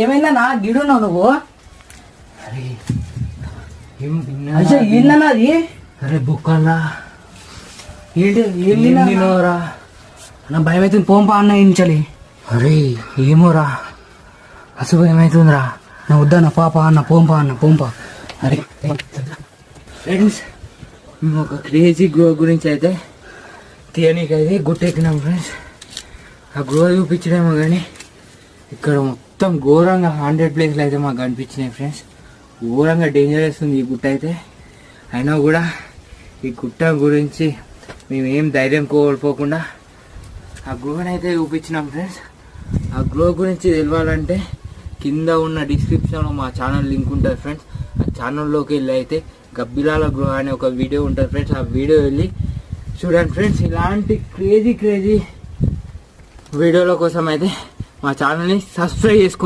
ఏమైందా నా గిడున్నావు నువ్వు? అరే ఏందన్నా అది? అరే బుక్కల్లా ఏంటిరా నా భయం అవుతుంది. పోంపా అన్న ఇంచలి. అరే ఏమోరా అసలు భయం అవుతుందిరా. నా వద్దన్న పాప అన్న పోంపా అన్న పోంపా. అరే ఫ్రెండ్స్ మేము ఒక క్రేజీ గ్రో గురించి అయితే తీయనీకైతే గుట్టెక్కినాం ఫ్రెండ్స్. ఆ గ్రో చూపించడేమో కానీ ఇక్కడ మొత్తం ఘోరంగా 100 ప్లేస్లు అయితే మాకు కనిపించినాయి ఫ్రెండ్స్. ఘోరంగా డేంజరస్ ఉంది ఈ గుట్ట అయితే. అయినా కూడా ఈ గుట్ట గురించి మేము ఏం ధైర్యం కోల్పోకుండా ఆ గ్రోని అయితే చూపించినాం ఫ్రెండ్స్. ఆ గ్రో గురించి తెలియాలంటే కింద ఉన్న డిస్క్రిప్షన్లో మా ఛానల్ లింక్ ఉంటుంది ఫ్రెండ్స్. ఆ ఛానల్లోకి వెళ్ళి అయితే గబ్బిలాల గ్రో అనే ఒక వీడియో ఉంటుంది ఫ్రెండ్స్. ఆ వీడియో వెళ్ళి చూడండి ఫ్రెండ్స్. ఇలాంటి క్రేజీ వీడియోల కోసం అయితే మా ఛానల్ని సబ్స్క్రైబ్ చేసుకోండి.